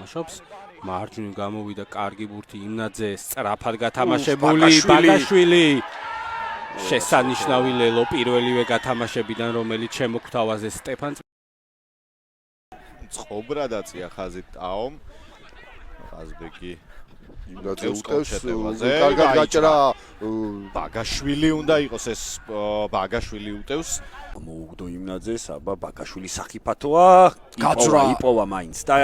თამაშობს. მარჯვნივ გამოვიდა კარგი ბურთი იმნაძე, სწრაფად გათამაშებული ბაგაშვილი. შესანიშნავი ლელო პირველივე გათამაშებიდან, რომელიც შემოგთავაზე სტეფანს. წყობრა დაწია ხაზით ტაომ. ყაზბეგი იმნაძე უტევს კარგად გაჭრა ბაგაშვილი უნდა იყოს ეს ბაგაშვილი უტევს. მოუგდო იმნაძეს, აბა ბაგაშვილი საფათოა, გაწრა იპოვა მაინც და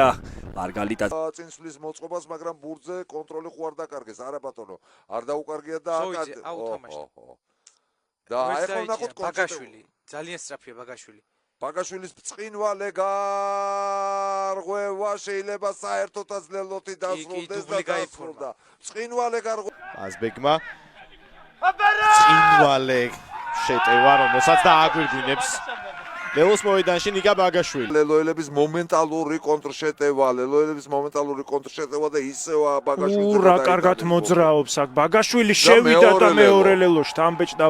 მარგალიტა წინსვლის მოწყობას, მაგრამ ბურთზე კონტროლი ხო არ დაკარგეს, არა ბატონო, არ დაუკარგია და და ახლა ნახოთ ბაგაშვილი, ძალიან სწრაფია ბაგაშვილი. ბაგაშვილის ბრწყინვალე გარღვევა შეიძლება საერთოდაც ლელოთი დასრულდეს და დასრულდა. ბრწყინვალე გარღვევა ყაზბეგმა ბრწყინვალე შეტევა, რომელსაც დააგვირგვინებს ლელოს მოედანში ნიკა ბაგაშვილი. ლელოელების მომენტალური კონტრშეტევა, და ისევ ბაგაშვილი. რა კარგად მოძრაობს აქ ბაგაშვილი, შევიდა და მეორე ლელოში ამბეჭდა.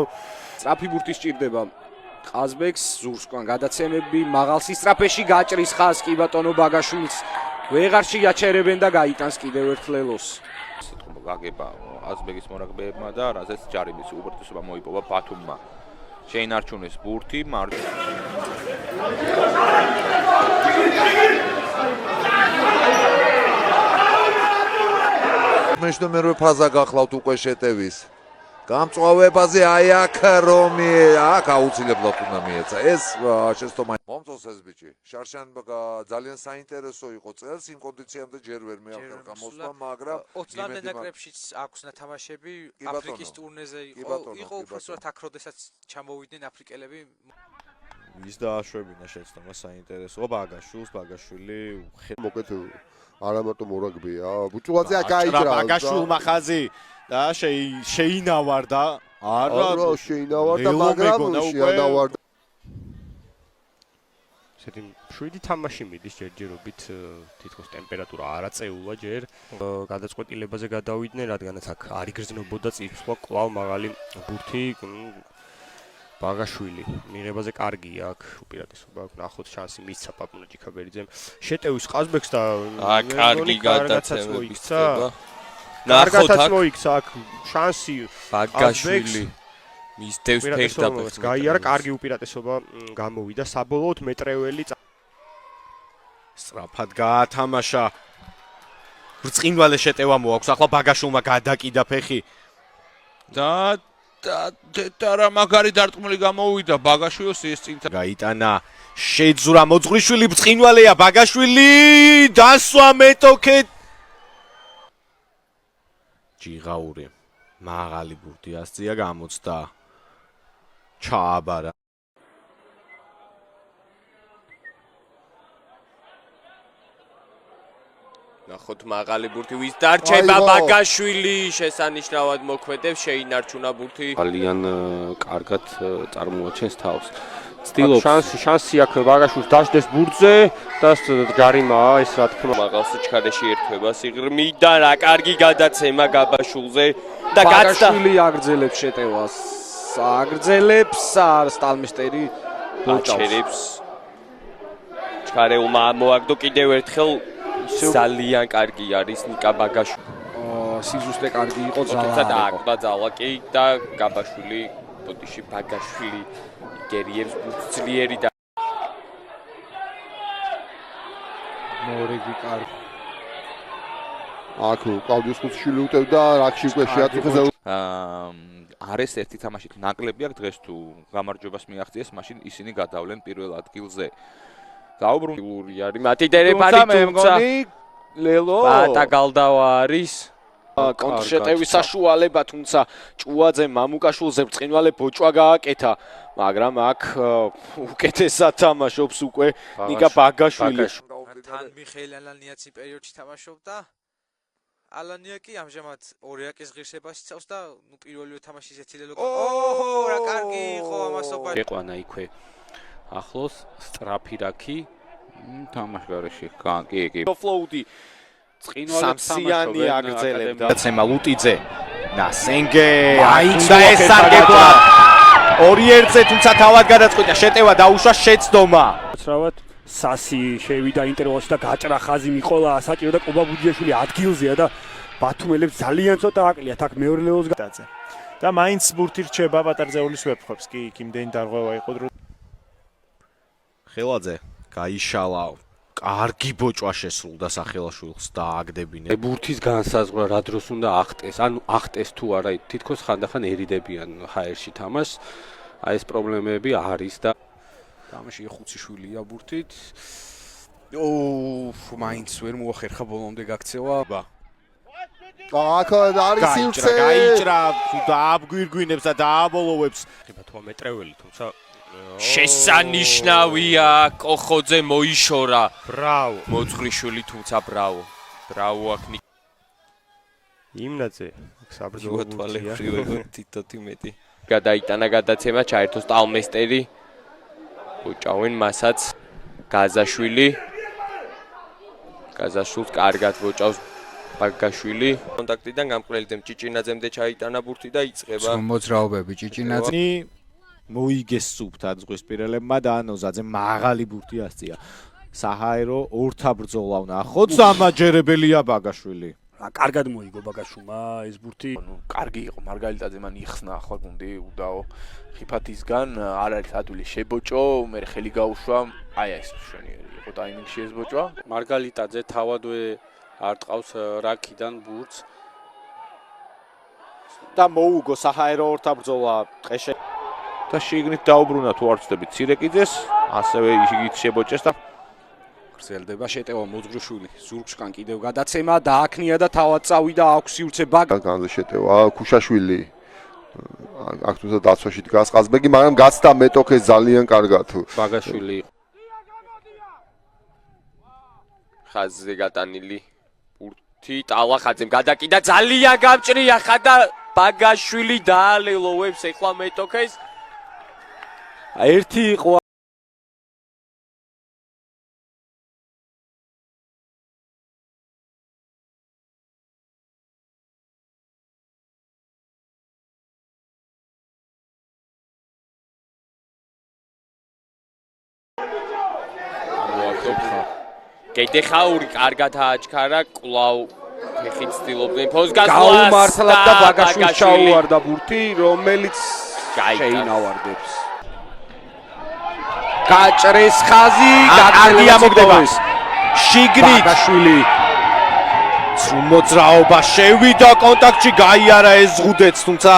სწრაფი ბურთი სჭირდება ყაზბეგს, ზურსკან გადაცემები, მაღალ სისწრაფეში გაჭრის ხაზს კი ბატონო ბაგაშვილს. ვეღარ შეაჩერებენ და გაიტანს კიდევ ერთ ლელოს. სიტყვა გაგება ყაზბეგის მორაგბეებმა და რაზეც ჯარიმის უპირატესობა მოიპოვა ბათუმმა. შეინარჩუნეს ბურთი მერვე ფაზა გახლავთ უკვე შეტევის. გამწვავებაზე აი აქ რომი აქ აუცილებლად უნდა მიეცა ეს შეცდომა მომწონს ეს ბიჭი შარშან ძალიან საინტერესო იყო წელს იმ კონდიციამდე ჯერ ვერ მეახერხა მოსვლა მაგრამ 20 ნაკრებშიც აქვს ნათამაშები აფრიკის ტურნეზე იყო უბრალოდ აქ როდესაც ჩამოვიდნენ აფრიკელები ის დააშვებინა შეცდომა საინტერესოა ბაგაშვილი მოკეთ არა მარტო მორაგბეა ბუჭულაძე აქ აიჭრა ბაგაშვილმა ხაზი და შეინავარდა არა შეინავარდა მაგრამ შეინავარდა ესეთი შვიდი თამაში მიდის ჯერჯერობით თითქოს ტემპერატურა არაწეულა ჯერ გადაწყვეტილებაზე გადავიდნენ რადგანაც აქ არ იგრძნობოდა წიწვა კვლავ მაღალი ბურთი ბაგაშვილი მიღებაზე კარგია აქ უპირატესობა აქვს ნახოთ შანსი მისცა პაპუნა ჯიქაბერიძემ შეტევის ყაზბეგს და კარგი გადაცემების წება ნახოთ მოიქცა აქ შანსი ბაგაშვილი მისდევს ფეხდაფეხს გაიარა კარგი უპირატესობა გამოვიდა საბოლოოდ მეტრეველი სწრაფად გაათამაშა ბრწყინვალე შეტევა მოაქვს ახლა ბაგაშვილმა გადაკიდა ფეხი და რა მაგარი დარტყმული გამოვიდა ბაგაშვილს ეს წინ გაიტანა შეძურა მოძღვრიშვილი ბრწყინვალეა ბაგაშვილი დასვა მეტოქე ჯიღაური მაღალი ბურთი ასწია გამოცდა ჩააბარა ნახოთ მაღალი ბურთი ვის დარჩება ბაგაშვილი შესანიშნავად მოქმედებს შეინარჩუნა ბურთი ძალიან კარგად წარმოაჩენს თავს ცდილობს შანსი აქვს ბაგაშვილს დაждდეს ბურთზე და ჯარიმაა ეს რა თქმა უნდა მაღალ სიჩქარეში ერთვება სიღრმიდა რა კარგი გადაცემა გაბაშულზე და ბაგაშვილი აგრძელებს შეტევას აგრძელებს სტალმისტერი აჩერებს ჩქარეულმა მოაგდო კიდევ ერთხელ ძალიან კარგი არის ნიკა ბაგაშვილი სიზუსტე კარგი იყო თუმცა დააკვდა ძალა კი და გაბაშვილი ბოდიში ბაგაშვილი გერიებს ძლიერი და მორეგი კარგი აქ კლავდიოს ხუთშვილი უტევდა რაკში უკვე შეაწუხეს არის ერთი თამაშით ნაკლები აქ დღეს თუ გამარჯვებას მიაღწიეს მაშინ ისინი გადავლენ პირველ ადგილზე დაუბრუნდული არის მათი დერეფარი თუმცა ლელო ბატა გალდავა არის კონტრშეტევის საშუალება თუმცა ჭუაძე მამუკაშვილზე ბრწყინვალე ბოჭვა გააკეთა მაგრამ აქ უკეთესად თამაშობს უკვე ნიკა ბაგაშვილი თან მიხეილ ალანიაცი პერიოდში თამაშობდა ალანია კი ამჟამად ორიაკის ღირსებას იცავს და ნუ პირველივე თამაში ზეცილელო რა კარგი იყო ამასობა ეყვანა იქვე ახლოს სწრაფი რაკი თამაშგარეში კი ფლოუდი სამსიანი აგრძელებდა დაცემა ლუტიძე ნასენგე და ესარგებლა ორი ერთზე თუმცა თავად გადაწყვიტა შეტევა დაუშვა შეცდომა უცრავად სასი შევიდა ინტერვალში და გაჭრა ხაზი მიყოლა საჭირო და კობა ბუდიაშვილი ადგილზეა და ბათუმელებს ძალიან ცოტა აკლიათ აქ მეორე ლეველს გადაძე. და მაინც ბურთი რჩება პატარძეულის ვეფხვებს კი იქ იმდენი დარღვევა იყო დრო. ხელაძე გაიშალა. კარგი ბოჭვა შესრულდა სახელაშვილს და აგდებინე. ბურთის განსაზღვრა რა დროს უნდა ახტეს, ანუ ახტეს თუ არა, თითქოს ხანდახან ერიდებიან ჰაერში თამაშს. აი ეს პრობლემები არის და თამაში ხუციშვილია ბურთით. მაინც ვერ მოახერხა ბოლომდე გაქცევა. აქ არის სივრცე. გაიჭრა, დააბგვირგვინებს და დააბოლოვებს. ხიბათოა მეტრეველი, თუმცა შესანიშნავია კოხოძე მოიშორა. ბრავო. მოძღრიშვილი თუმცა ბრავო. ბრავო აქ იმნაძე საბრძოლო თითოთი მეტი. გადაიტანა გადაცემა, ჩაერთო სტალმესტერი. უჭავენ მასაც გაზაშვილი. გაზაშვილს კარგად ვოჭავს ბაგაშვილი. კონტაქტიდან გამყრელიძემ ჭიჭინაძემდე ჩაიტანა ბურთი და იწყება. მოძრაობები ჭიჭინაძე მოიგეს სუფთად ზღვისპირელებმა და ნოზაძე მაღალი ბურთი ასწია. საჰაერო ორთა ბრძოლა ვნახოთ, სამაჯერებელია ბაგაშვილი. კარგად მოიგო ბაგაშვილმა ეს ბურთი. კარგი იყო მარგალიტაძე მან იხსნა ახლა გუნდი უდაო ხიფათისგან არ არის ადვილი შებოჭო, მე ხელი გაუშვა, აი ეს მშვენიერი იყო ტაიმინგში ეს ბოჭვა. მარგალიტაძე თავადვე არ ტყავს რაკიდან ბურთს და მოუგო საჰაერო ორთა ბრძოლა ტყეშე და შიგნით დაუბრუნა თუ არ ვწდებით ცირეკიძეს, ასევე იგით შებოჭეს და გრძელდება შეტევა მოძღრიშვილი ზურგშკან კიდევ გადაცემა დააქნია და თავად წავიდა აქვს სივრცე განზე შეტევა ქუშაშვილი აქ თუნდაც დაცვაში დგას ყაზბეგი, მაგრამ გაცდა მეტოქეს ძალიან კარგად. ბაგაშვილი ხაზზე გატანილი ბურთი ტალახაძემ გადაკიდა ძალიან გამჭრია ხა და ბაგაშვილი დაალელოვებს ეხლა მეტოქეს. ერთი იყო გედეხაური კარგად აჩქარა, კვლავ ფეხით ცდილობდნენ ფოს გასვლას. გაუმართლა და ბაგაშვილს ჩაუვარდა ბურთი, რომელიც შეინავარდებს. გაჭრეს ხაზი, კარგი ამოგდება. შიგნით ბაგაშვილი მოძრაობა შევიდა კონტაქტში, გაიარა ეს ზღუდეც, თუმცა